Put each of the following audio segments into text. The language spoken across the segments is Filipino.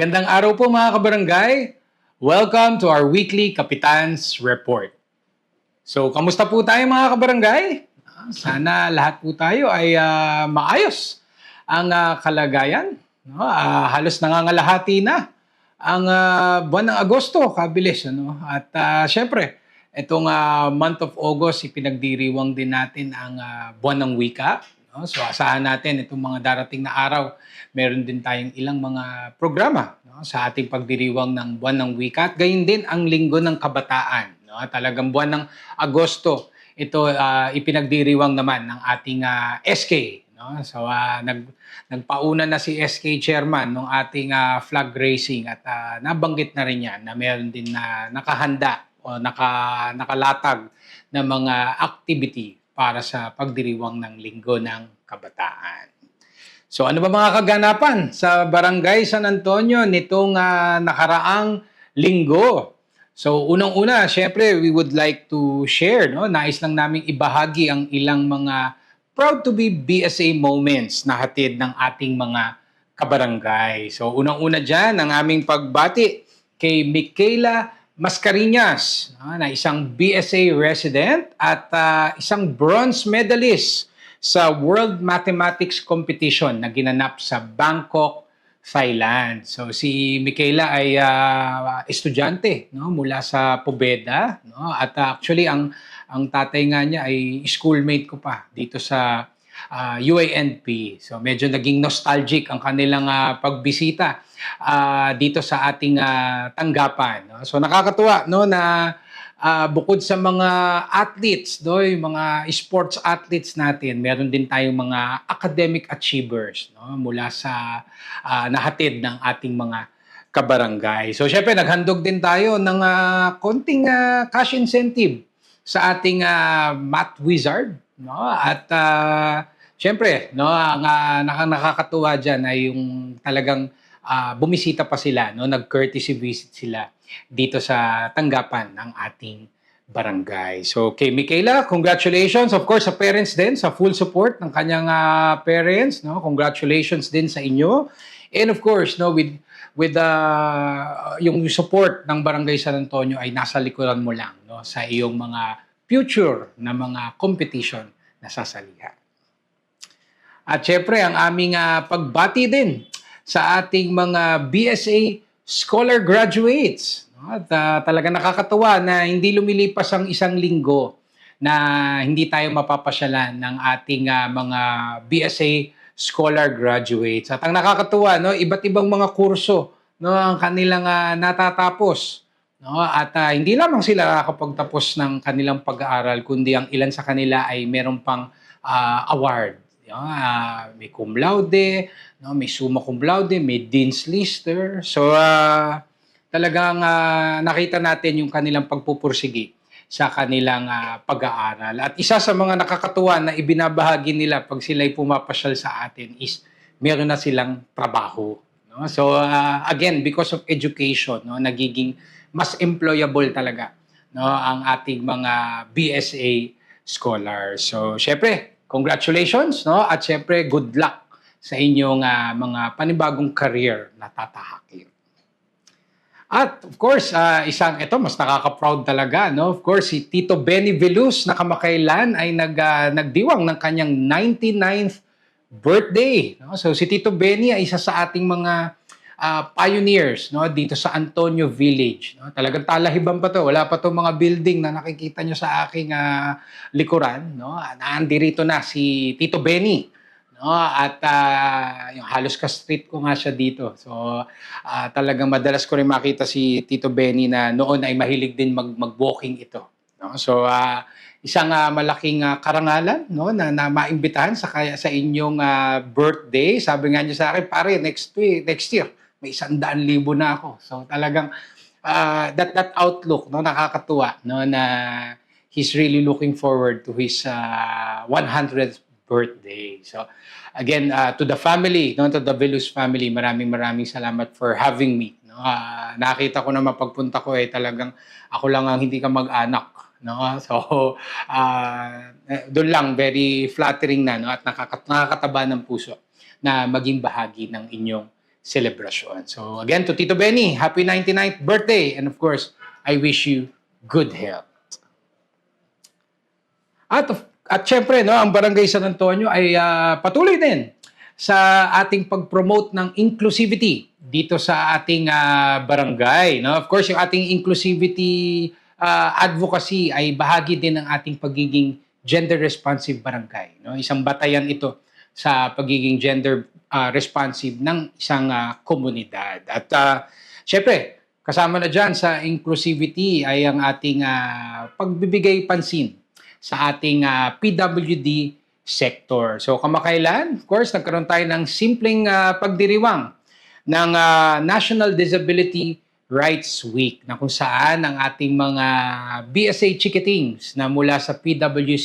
Magandang araw po mga kabarangay. Welcome to our weekly Kapitan's Report. So, kamusta po tayo mga kabarangay? Sana lahat po tayo ay maayos ang kalagayan. No? Halos nangangalahati na ang buwan ng Agosto, kabilis. Ano? At syempre, itong month of August, ipinagdiriwang din natin ang buwan ng wika. No? So asahan natin itong mga darating na araw, meron din tayong ilang mga programa, no? Sa ating pagdiriwang ng buwan ng wika. At gayon din ang linggo ng kabataan. No? Talagang buwan ng Agosto, ito ipinagdiriwang naman ng ating SK. No? So nagpauna na si SK Chairman ng ating flag racing at nabanggit na rin yan na meron din na nakahanda o nakalatag na mga activity para sa pagdiriwang ng Linggo ng Kabataan. So ano ba mga kaganapan sa Barangay San Antonio nitong nakaraang linggo? So unang-una, syempre we would like to share, no? Nais lang naming ibahagi ang ilang mga proud to be BSA moments na hatid ng ating mga kabarangay. So unang-una dyan, ang aming pagbati kay Michaela Mascareñas, na isang BSA resident at isang bronze medalist sa World Mathematics Competition na ginanap sa Bangkok, Thailand. So si Michaela ay estudyante, no, mula sa Pobeda, no, at actually ang tatay nga niya ay schoolmate ko pa dito sa UANP. So medyo naging nostalgic ang kanilang pagbisita dito sa ating tanggapan. No? So nakakatuwa, no, na bukod sa mga athletes, no, yung mga sports athletes natin, meron din tayong mga academic achievers, no, mula sa nahatid ng ating mga kabarangay. So syempre naghandog din tayo ng konting cash incentive sa ating math wizard, no? At syempre, no, ang nakakatuwa diyan ay yung talagang bumisita pa sila, no, nag-courtesy visit sila dito sa tanggapan ng ating barangay. So kay Michaela, congratulations. Of course, sa parents din, sa full support ng kanyang parents, no? Congratulations din sa inyo. And of course, no, with yung support ng Barangay San Antonio ay nasa likuran mo lang, no, sa iyong mga future na mga competition na sasalihan. At syempre, ang aming pagbati din sa ating mga BSA Scholar Graduates. At talaga nakakatuwa na hindi lumilipas ang isang linggo na hindi tayo mapapasyalan ng ating mga BSA Scholar Graduates. At ang nakakatuwa, no, iba't ibang mga kurso, no, ang kanilang natatapos. No? At hindi lamang sila nakakapagtapos ng kanilang pag-aaral, kundi ang ilan sa kanila ay meron pang award. May cum laude, no, may summa cum laude, may dean's lister. So talagang nakita natin yung kanilang pagpupursigi sa kanilang pag-aaral. At isa sa mga nakakatuwa na ibinabahagi nila pag sila'y pumapasyal sa atin is meron na silang trabaho. No? So again, because of education, no, nagiging mas employable talaga, no, ang ating mga BSA scholars. So syempre, congratulations, no? At syempre, good luck sa inyong mga panibagong career na tatahakin. At of course, ito mas nakaka-proud talaga, no? Of course, si Tito Benny Veluz na kamakailan ay nagdiwang ng kanyang 99th birthday, no? So si Tito Benny ay isa sa ating mga pioneers, no, dito sa Antonio Village, no? Talagang talahiban pa to, wala pa tong mga building na nakikita nyo sa aking likuran, no? Naandirito na si Tito Benny, no? At yung halos ka-street ko nga siya dito. So talagang madalas ko rin makita si Tito Benny na noon ay mahilig din mag-walking ito, no? So isang malaking karangalan, no, na maimbitahan sa inyong birthday. Sabi nga niya sa akin, pare, next year may 100,000 na ako. So talagang that outlook, no, nakakatuwa, no, na he's really looking forward to his 100th birthday. So again, to the family, no, to the Veluz family, maraming salamat for having me. No? Nakita ko na mapagpunta ko talagang ako lang ang hindi ka mag-anak. No? So doon lang, very flattering na, no, at nakakataba ng puso na maging bahagi ng inyong celebration. So again, to Tito Benny, happy 99th birthday. And of course, I wish you good health. At syempre, no, ang Barangay San Antonio ay patuloy din sa ating pag-promote ng inclusivity dito sa ating barangay. No? Of course, yung ating inclusivity advocacy ay bahagi din ng ating pagiging gender-responsive barangay. No? Isang batayan ito sa pagiging gender-responsive ng isang komunidad. At syempre, kasama na dyan sa inclusivity ay ang ating pagbibigay pansin sa ating PWD sector. So kamakailan, of course, nagkaroon tayo ng simpleng pagdiriwang ng National Disability Rights Week na kung saan ang ating mga BSA chicketings na mula sa PWD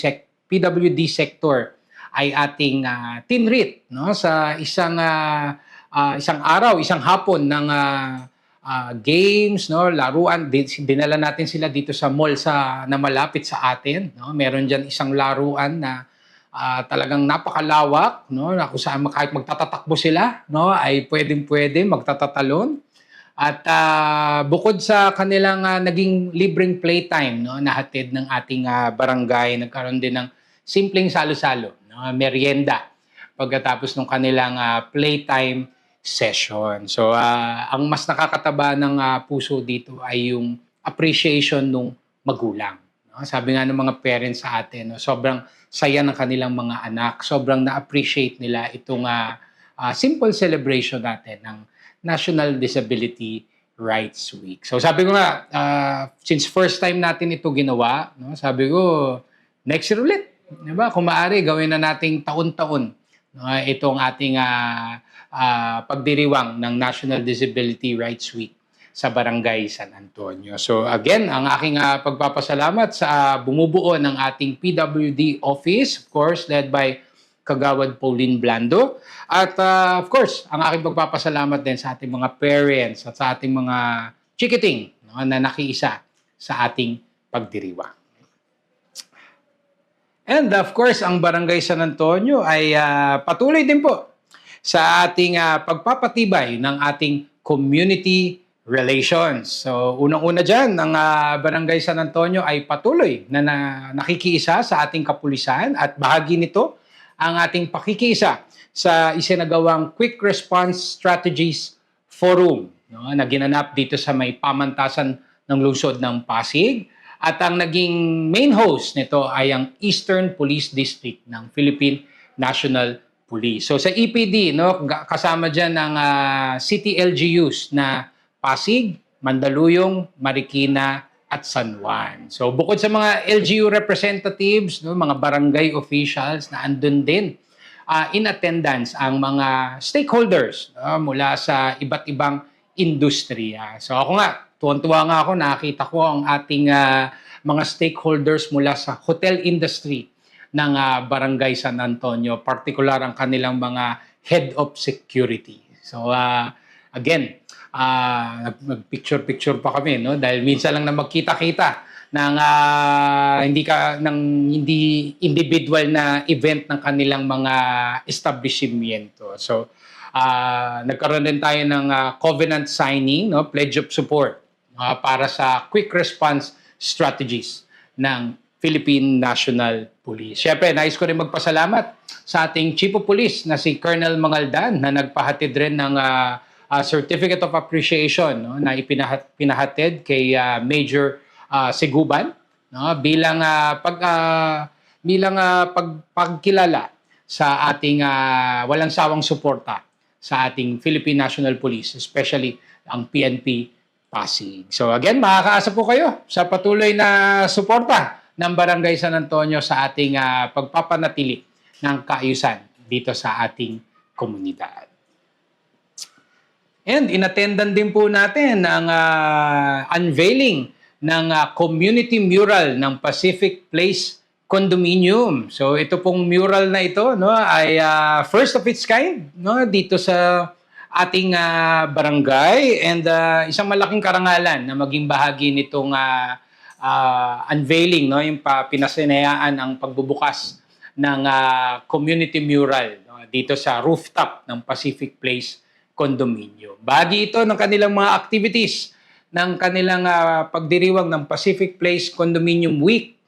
sector ay ating tinreat, no, sa isang araw, isang hapon ng games, no, laruan. Dinala natin sila dito sa mall na malapit sa atin, no. Meron diyan isang laruan na talagang napakalawak, no, na kung saan kahit magtatatakbo sila, no, ay pwedeng-pwede magtatatalon. At bukod sa kanilang naging libreng playtime, no, nahatid ng ating barangay, nagkaroon din ng simpleng salo-salo, no, merienda pagkatapos ng kanilang playtime session. So, ang mas nakakataba ng puso dito ay yung appreciation ng magulang. No? Sabi nga ng mga parents sa atin, no? Sobrang saya ng kanilang mga anak. Sobrang na-appreciate nila itong simple celebration natin ng National Disability Rights Week. So, sabi ko nga, since first time natin ito ginawa, no? Sabi ko, next year ulit. Diba? Kung maaari, gawin na nating taon-taon, no? Itong ating pagdiriwang ng National Disability Rights Week sa Barangay San Antonio. So again, ang aking pagpapasalamat sa bumubuo ng ating PWD office, of course, led by Kagawad Pauline Blando. At of course, ang aking pagpapasalamat din sa ating mga parents at sa ating mga chicketing, no, na nakiisa sa ating pagdiriwang. And of course, ang Barangay San Antonio ay patuloy din po sa ating pagpapatibay ng ating community relations. So, unang-una dyan, ang Barangay San Antonio ay patuloy na nakikiisa sa ating kapulisan at bahagi nito ang ating pakikiisa sa isinagawang Quick Response Strategies Forum, no, na ginanap dito sa may pamantasan ng lungsod ng Pasig. At ang naging main host nito ay ang Eastern Police District ng Philippine National Police. So sa EPD, no, kasama dyan ang city LGUs na Pasig, Mandaluyong, Marikina, at San Juan. So bukod sa mga LGU representatives, no, mga barangay officials na andun din, in attendance ang mga stakeholders, no, mula sa iba't ibang industriya. So ako nga, tuwan-tuwa nga ako, nakita ko ang ating mga stakeholders mula sa hotel industry ng Barangay San Antonio, particular ang kanilang mga head of security. So again, nag-picture-picture pa kami, no, dahil minsan lang na magkita-kita ng hindi individual na event ng kanilang mga establishmento. So nagkaroon din tayo ng covenant signing, no, pledge of support para sa quick response strategies ng Philippine National Police. Siyempre, nais ko rin magpasalamat sa ating Chief of Police na si Colonel Mangaldan na nagpahatid rin ng Certificate of Appreciation, no, na pinahatid kay Major Seguban, no, bilang pagkilala sa ating walang sawang suporta sa ating Philippine National Police, especially ang PNP Pasig. So again, makakaasa po kayo sa patuloy na suporta ng Barangay San Antonio sa ating pagpapanatili ng kaayusan dito sa ating komunidad. And in-attendan din po natin ang unveiling ng community mural ng Pacific Place Condominium. So ito pong mural na ito, no, ay first of its kind, no, dito sa ating barangay, and isang malaking karangalan na maging bahagi nitong unveiling, no, yung pinasinayaan ang pagbubukas ng community mural, no, dito sa rooftop ng Pacific Place Condominium. Bahagi ito ng kanilang mga activities ng kanilang pagdiriwang ng Pacific Place Condominium Week.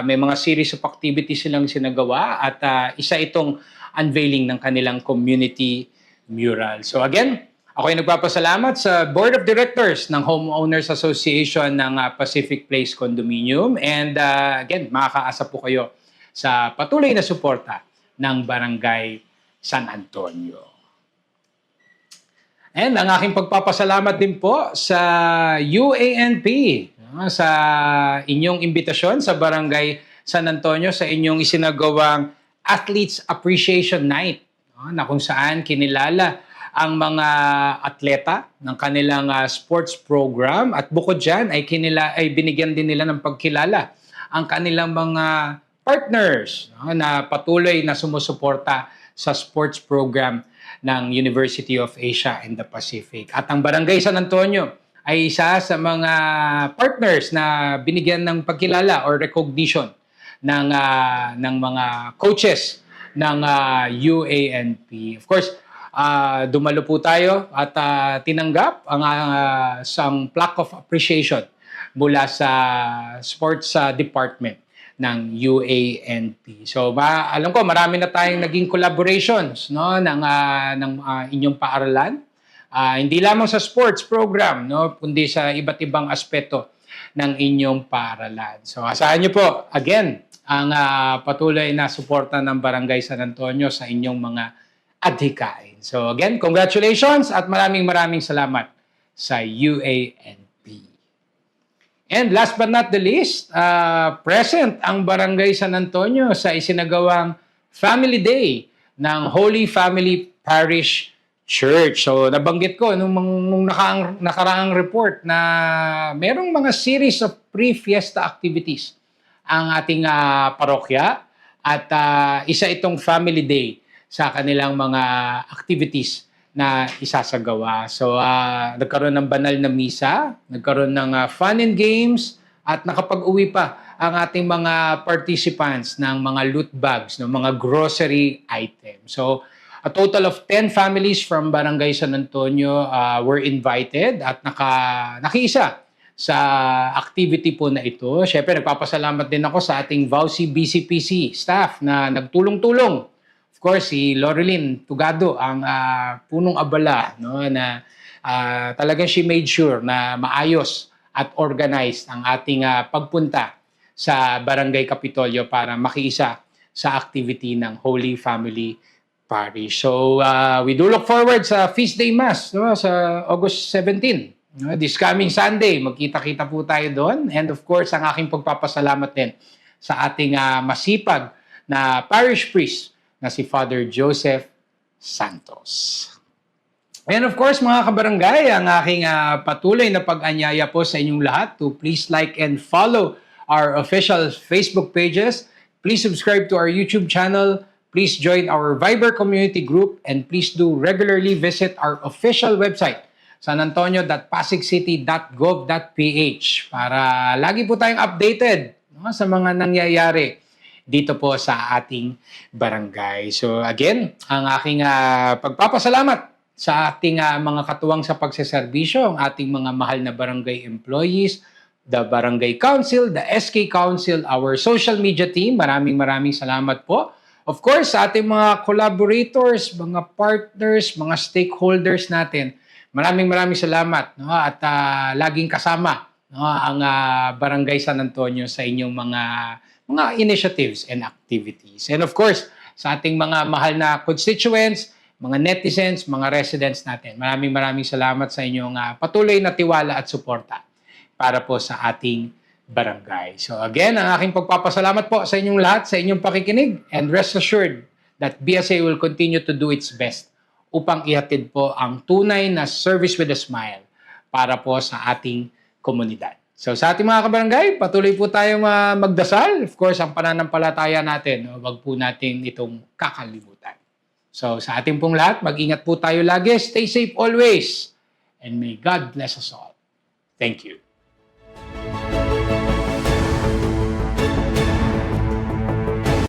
May mga series of activities silang sinagawa at isa itong unveiling ng kanilang community mural. So again, ako ay nagpapasalamat sa Board of Directors ng Homeowners Association ng Pacific Place Condominium. And again, makakaasa po kayo sa patuloy na suporta ng Barangay San Antonio. And ang aking pagpapasalamat din po sa UANP sa inyong imbitasyon sa Barangay San Antonio sa inyong isinagawang Athletes Appreciation Night na kung saan kinilala ang mga atleta ng kanilang sports program at bukod dyan ay binigyan din nila ng pagkilala ang kanilang mga partners na patuloy na sumusuporta sa sports program ng University of Asia and the Pacific. At ang Barangay San Antonio ay isa sa mga partners na binigyan ng pagkilala or recognition ng mga coaches ng UANP. Of course, dumalo po tayo at tinanggap ang isang plaque of appreciation mula sa sports department ng UANP. So alam ko marami na tayong naging collaborations ng inyong paaralan. Hindi lamang sa sports program, kundi sa iba't ibang aspeto ng inyong paaralan. So asahan niyo po again ang patuloy na suporta ng Barangay San Antonio sa inyong mga adhikain. So again, congratulations at maraming salamat sa UANP. And last but not the least, present ang Barangay San Antonio sa isinagawang Family Day ng Holy Family Parish Church. So nabanggit ko nung nakaraang report na merong mga series of pre-fiesta activities ang ating parokya at isa itong Family Day sa kanilang mga activities na isasagawa. So, nagkaroon ng banal na misa, nagkaroon ng fun and games, at nakapag-uwi pa ang ating mga participants ng mga loot bags, ng mga grocery items. So, a total of 10 families from Barangay San Antonio were invited at nakiisa sa activity po na ito. Siyempre, nagpapasalamat din ako sa ating VAUSI BCPC staff na nagtulong-tulong. Of course, si Loreline Tugado ang punong abala na talagang she made sure na maayos at organized ang ating pagpunta sa Barangay Kapitolyo para makiisa sa activity ng Holy Family Parish. So, we do look forward sa Feast Day Mass sa August 17. This coming Sunday, magkita-kita po tayo doon. And of course, ang aking pagpapasalamat din sa ating masipag na parish priest na si Father Joseph Santos. And of course, mga kabarangay, ang aking patuloy na pag-anyaya po sa inyong lahat to please like and follow our official Facebook pages. Please subscribe to our YouTube channel. Please join our Viber community group and please do regularly visit our official website, sanantonio.pasigcity.gov.ph para lagi po tayong updated sa mga nangyayari dito po sa ating barangay. So again, ang aking pagpapasalamat sa ating mga katuwang sa pagseserbisyo, ang ating mga mahal na barangay employees, the Barangay Council, the SK Council, our social media team. Maraming salamat po. Of course, sa ating mga collaborators, mga partners, mga stakeholders natin, maraming salamat at laging kasama ang Barangay San Antonio sa inyong mga initiatives and activities. And of course, sa ating mga mahal na constituents, mga netizens, mga residents natin, maraming salamat sa inyong patuloy na tiwala at suporta para po sa ating barangay. So again, ang aking pagpapasalamat po sa inyong lahat, sa inyong pakikinig, and rest assured that BSA will continue to do its best upang ihatid po ang tunay na service with a smile para po sa ating komunidad. So sa ating mga kabarangay, patuloy po tayong magdasal. Of course, ang pananampalataya natin, wag po natin itong kakalimutan. So sa ating pong lahat, mag-ingat po tayo lagi. Stay safe always. And may God bless us all. Thank you.